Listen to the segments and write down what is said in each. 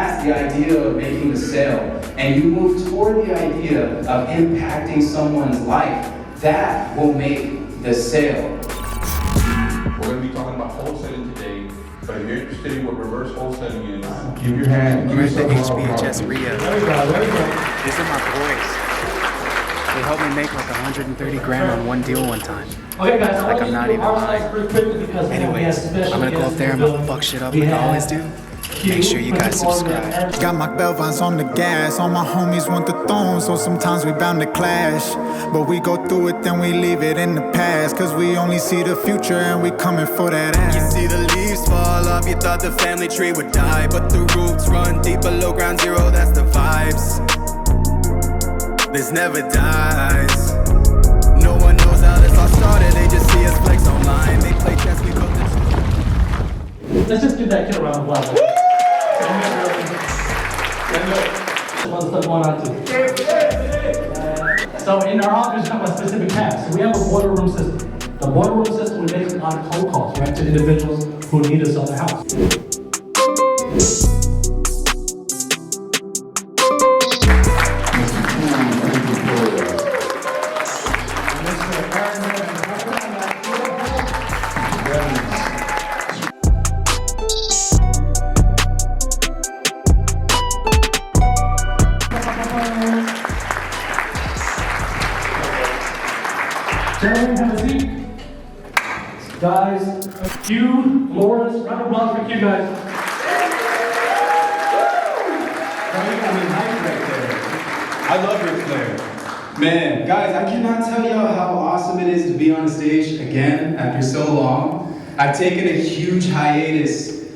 past the idea of making the sale and you move toward the idea of impacting someone's life, that will make the sale. We're going to be talking about wholesaling today, but if you're interested in what reverse wholesaling is, give your hand. We're at the HBHS Rio. These are my boys. They helped me make like 130 grand on one deal one time. Okay, guys, like I'm not even lying. Anyways, I'm gonna go up there and I'm gonna fuck shit up like I always do. Make sure you guys subscribe. Got my Belvines on the gas. All my homies want the throne, so sometimes we bound to clash. But we go through it, then we leave it in the past. Cause we only see the future and we coming for that ass. You see the leaves fall off, you thought the family tree would die. But the roots run deep below ground zero, that's the vibes. This never dies. No one knows how this all started, they just see us flex online. They play chess, we built the... Let's just give that kid a round of applause. So in our office, we have a specific task. So we have a border room system. The border room system, we make on cold calls, right, to individuals who need to sell their house. Gentlemen, have a seat. Guys, Q, Lawrence, round of applause for Q, guys. I love your flair. Man, guys, I cannot tell y'all how awesome it is to be on a stage again after so long. I've taken a huge hiatus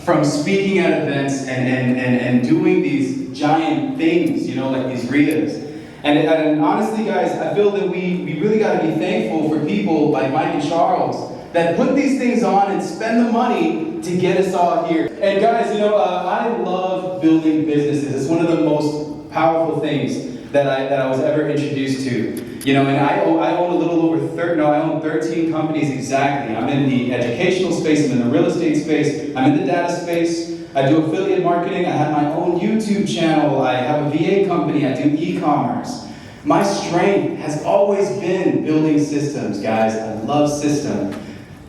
from speaking at events and doing these giant things, you know, like these RIAs. And honestly, guys, I feel that we really got to be thankful for people like Mike and Charles that put these things on and spend the money to get us all here. And guys, you know, I love building businesses. It's one of the most powerful things that I was ever introduced to. You know, and I own a little over I own 13 companies exactly. I'm in the educational space, I'm in the real estate space, I'm in the data space. I do affiliate marketing, I have my own YouTube channel, I have a VA company, I do e-commerce. My strength has always been building systems, guys. I love systems.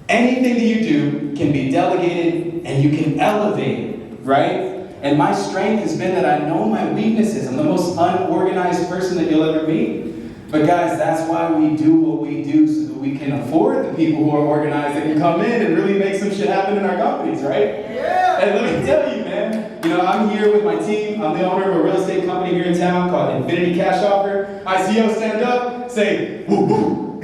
Anything that you do can be delegated and you can elevate it, right? And my strength has been that I know my weaknesses. I'm the most unorganized person that you'll ever meet. But guys, that's why we do what we do, so that we can afford the people who are organized that can come in and really make some shit happen in our companies, right? Yeah! And let me tell you, man, you know, I'm here with my team. I'm the owner of a real estate company here in town called Infinity Cash Offer. ICO, stand up, say, woo woo.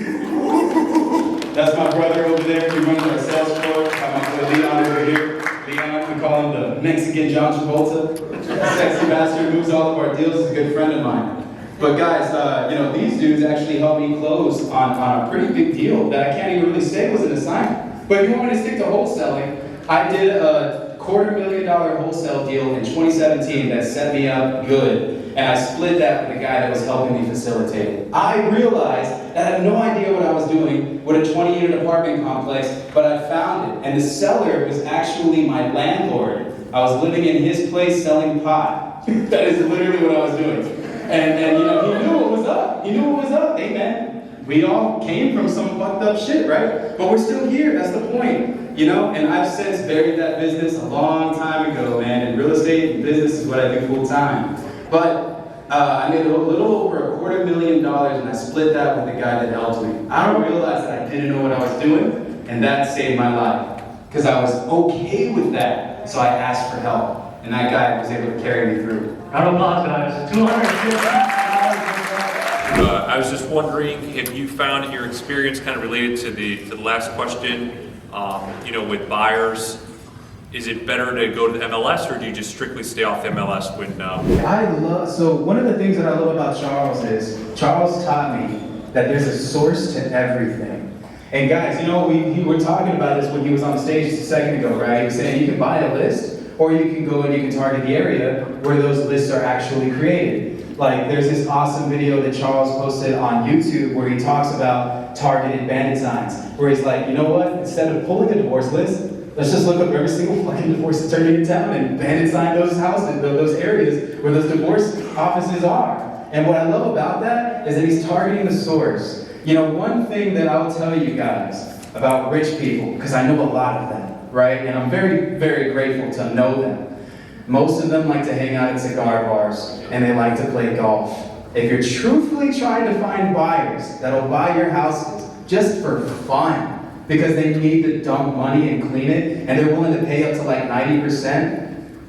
That's my brother over there. He runs our sales floor. Got my boy Leon over here. Leon, we call him the Mexican John Travolta. Sexy bastard, moves all of our deals. He's a good friend of mine. But guys, you know, these dudes actually helped me close on a pretty big deal that I can't even really say was an assignment. But if you want me to stick to wholesaling, I did a $250,000 wholesale deal in 2017 that set me up good. And I split that with the guy that was helping me facilitate it. I realized that I had no idea what I was doing with a 20-unit apartment complex, but I found it. And the seller was actually my landlord. I was living in his place selling pot. That is literally what I was doing. And you know, he knew what was up. He knew what was up. Hey man, we all came from some fucked up shit, right? But we're still here, that's the point. You know, and I've since buried that business a long time ago, man. And real estate and business is what I do full time. But I made a little over $250,000 and I split that with the guy that helped me. I don't realize that I didn't know what I was doing, and that saved my life. Because I was okay with that, so I asked for help. And that guy was able to carry me through. Round of applause, guys. $250,000. I was just wondering if you found in your experience, kind of related to the last question, you know, with buyers, is it better to go to the MLS or do you just strictly stay off the MLS when? So one of the things that I love about Charles is Charles taught me that there's a source to everything. And guys, you know, we were talking about this when he was on the stage just a second ago, right? He was saying you can buy a list, or you can go and you can target the area where those lists are actually created. Like, there's this awesome video that Charles posted on YouTube where he talks about targeted bandit signs, where he's like, you know what, instead of pulling a divorce list, Let's just look up every single fucking divorce attorney in town and ban and sign those houses, those areas where those divorce offices are. And what I love about that is that he's targeting the source. You know, one thing that I'll tell you guys about rich people, because I know a lot of them, right? And I'm very, very grateful to know them. Most of them like to hang out at cigar bars, and they like to play golf. If you're truthfully trying to find buyers that'll buy your houses just for fun, because they need to dump money and clean it, and they're willing to pay up to like 90%,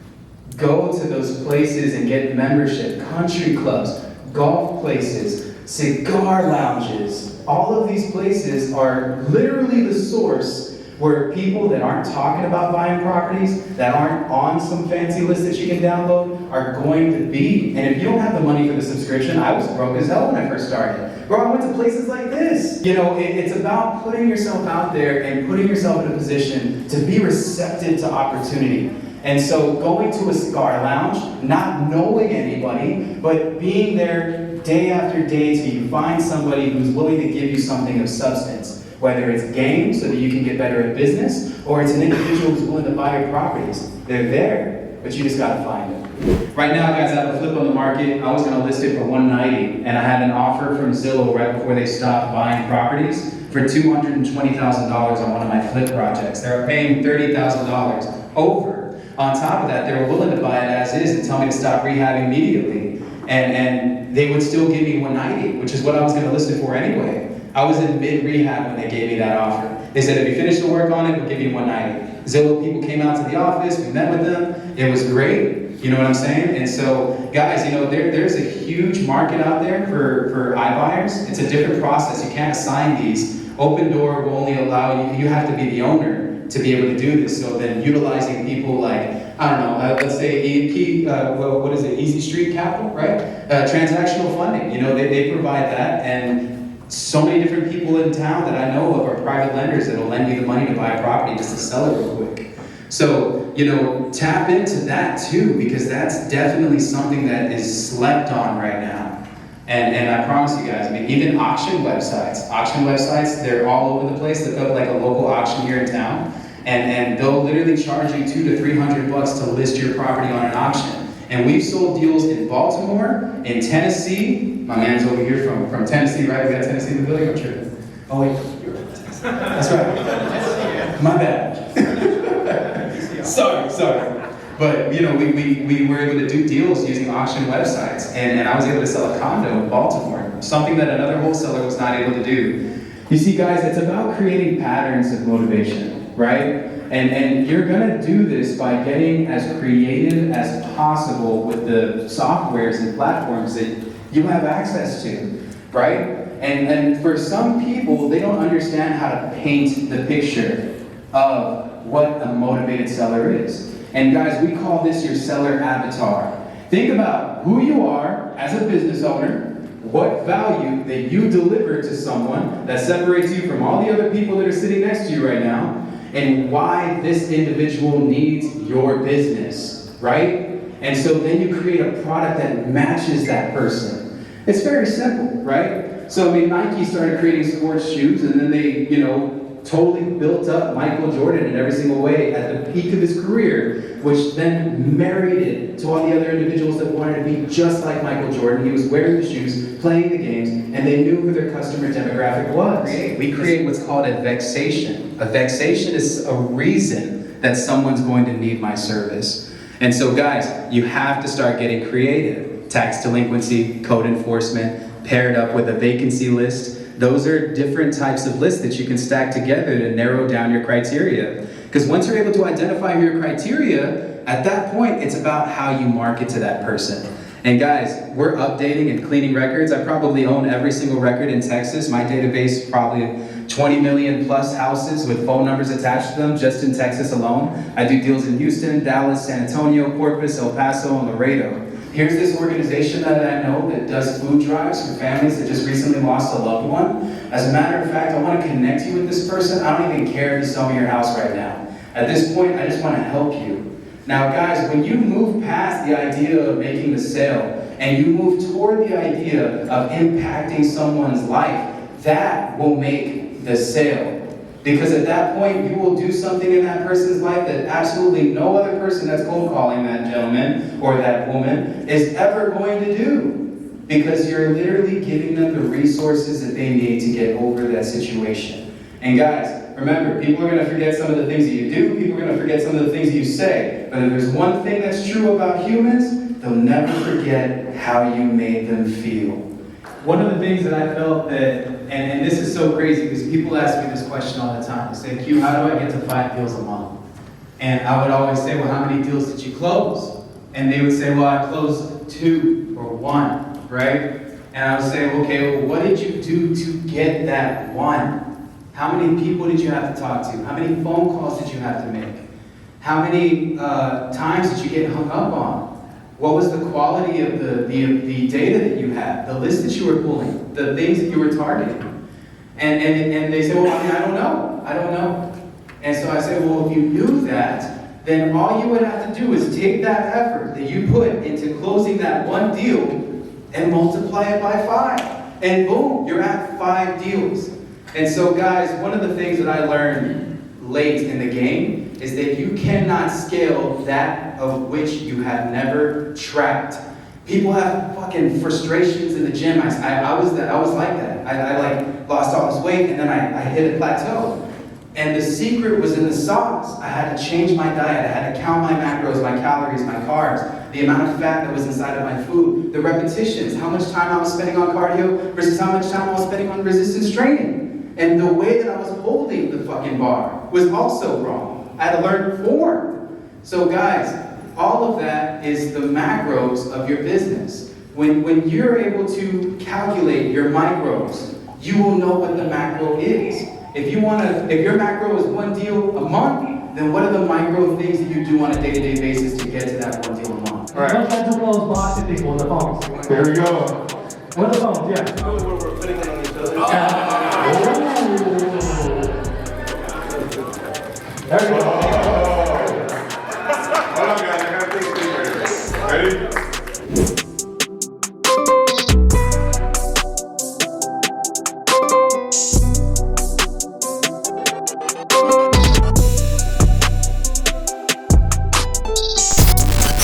go to those places and get membership, country clubs, golf places, cigar lounges. All of these places are literally the source where people that aren't talking about buying properties, that aren't on some fancy list that you can download, are going to be. And if you don't have the money for the subscription, I was broke as hell when I first started. Bro, I went to places like this. You know, it's about putting yourself out there and putting yourself in a position to be receptive to opportunity. And so going to a cigar lounge, not knowing anybody, but being there day after day till you find somebody who's willing to give you something of substance. Whether it's games so that you can get better at business, or it's an individual who's willing to buy your properties. They're there, but you just gotta find them. Right now, guys, I have a flip on the market. I was gonna list it for $190, and I had an offer from Zillow right before they stopped buying properties for $220,000 on one of my flip projects. They were paying $30,000 over. On top of that, they were willing to buy it as is and tell me to stop rehabbing immediately. And they would still give me $190, which is what I was gonna list it for anyway. I was in mid-rehab when they gave me that offer. They said, if you finish the work on it, we'll give you $190. Zillow people came out to the office, we met with them, it was great, you know what I'm saying? And so, guys, you know, there's a huge market out there for iBuyers. It's a different process, you can't assign these. Open Door will only allow you have to be the owner to be able to do this. So then utilizing people like, I don't know, let's say E&P, what is it, Easy Street Capital, right? Transactional funding, you know, they provide that, and so many different people in town that I know of are private lenders that'll lend you the money to buy a property just to sell it real quick. So, you know, tap into that too, because that's definitely something that is slept on right now. And I promise you guys, I mean, even auction websites, they're all over the place. Look up like a local auction here in town, and they'll literally charge you $200 to $300 to list your property on an auction. And we've sold deals in Baltimore, in Tennessee. My man's over here from Tennessee, right? We got Tennessee in the building, I'm sure. Oh wait, you're right. That's right. My bad. sorry. But you know, we were able to do deals using auction websites, and I was able to sell a condo in Baltimore, something that another wholesaler was not able to do. You see, guys, it's about creating patterns of motivation, right? And you're gonna do this by getting as creative as possible with the softwares and platforms that you have access to, right? And for some people, they don't understand how to paint the picture of what a motivated seller is. And guys, we call this your seller avatar. Think about who you are as a business owner, what value that you deliver to someone that separates you from all the other people that are sitting next to you right now, and why this individual needs your business, right? And so then you create a product that matches that person. It's very simple, right? So I mean, Nike started creating sports shoes, and then they, you know, totally built up Michael Jordan in every single way at the peak of his career, which then married it to all the other individuals that wanted to be just like Michael Jordan. He was wearing the shoes, playing the games, and they knew who their customer demographic was. We create what's called a vexation. A vexation is a reason that someone's going to need my service. And so guys, you have to start getting creative. Tax delinquency, code enforcement, paired up with a vacancy list. Those are different types of lists that you can stack together to narrow down your criteria. Because once you're able to identify your criteria, at that point, it's about how you market to that person. And guys, we're updating and cleaning records. I probably own every single record in Texas. My database is probably 20 million plus houses with phone numbers attached to them just in Texas alone. I do deals in Houston, Dallas, San Antonio, Corpus, El Paso, and Laredo. Here's this organization that I know that does food drives for families that just recently lost a loved one. As a matter of fact, I want to connect you with this person. I don't even care if you sell me your house right now. At this point, I just want to help you. Now guys, when you move past the idea of making the sale and you move toward the idea of impacting someone's life, that will make the sale. Because at that point, you will do something in that person's life that absolutely no other person that's cold calling that gentleman or that woman is ever going to do. Because you're literally giving them the resources that they need to get over that situation. And guys, remember, people are going to forget some of the things that you do, people are going to forget some of the things that you say. But if there's one thing that's true about humans, they'll never forget how you made them feel. One of the things that I felt that, and this is so crazy because people ask me this question all the time. They say, Q, how do I get to 5 deals a month? And I would always say, well, how many deals did you close? And they would say, well, I closed 2 or 1, right? And I would say, okay, well, what did you do to get that 1? How many people did you have to talk to? How many phone calls did you have to make? How many times did you get hung up on? What was the quality of the data that you had, the list that you were pulling, the things that you were targeting? And they say, well, I don't know. And so I said, well, if you knew that, then all you would have to do is take that effort that you put into closing that 1 deal and multiply it by 5. And boom, you're at 5 deals. And so guys, one of the things that I learned late in the game is that you cannot scale that of which you have never tracked. People have fucking frustrations in the gym. I was like that. I like lost all this weight and then I hit a plateau. And the secret was in the sauce. I had to change my diet. I had to count my macros, my calories, my carbs, the amount of fat that was inside of my food, the repetitions, how much time I was spending on cardio versus how much time I was spending on resistance training. And the way that I was holding the fucking bar was also wrong. I had to learn form. So guys, all of that is the macros of your business. When you're able to calculate your micros, you will know what the macro is. If your macro is 1 deal a month, then what are the micro things that you do on a day-to-day basis to get to that 1 deal a month? All right. Let's get to those boxing people with the phones. There we go. With the phones, yeah. We're putting it on each other. There we go. Hold on, guys. I gotta take a picture. Ready?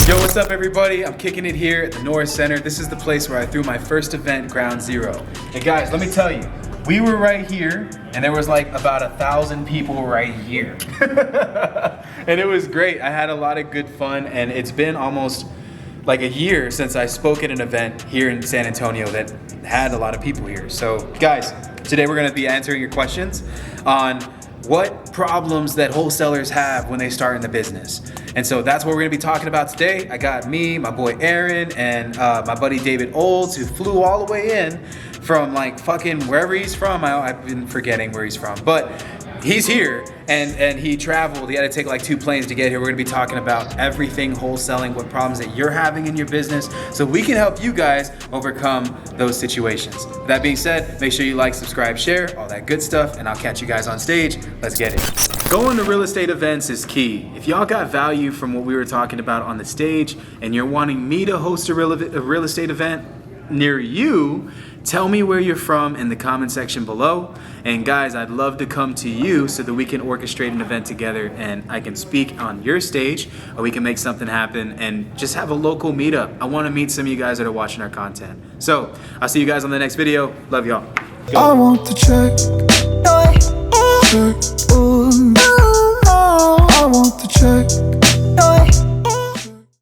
Yo, what's up everybody? I'm kicking it here at the Norris Center. This is the place where I threw my first event, Ground Zero. And guys, let me tell you, we were right here and there was like about 1,000 people right here. And it was great. I had a lot of good fun and it's been almost like a year since I spoke at an event here in San Antonio that had a lot of people here. So guys, today we're gonna be answering your questions on what problems that wholesalers have when they start in the business. And so that's what we're gonna be talking about today. I got me, my boy Aaron, and my buddy David Olds, who flew all the way in from like fucking wherever he's from. I've been forgetting where he's from, but he's here and he traveled. He had to take like 2 planes to get here. We're gonna be talking about everything wholesaling, what problems that you're having in your business, so we can help you guys overcome those situations. That being said, make sure you like, subscribe, share, all that good stuff, and I'll catch you guys on stage. Let's get it. Going to real estate events is key. If y'all got value from what we were talking about on the stage and you're wanting me to host a real estate event near you, tell me where you're from in the comment section below. And guys, I'd love to come to you so that we can orchestrate an event together and I can speak on your stage, or we can make something happen and just have a local meetup. I want to meet some of you guys that are watching our content. So I'll see you guys on the next video. Love y'all. I want the check.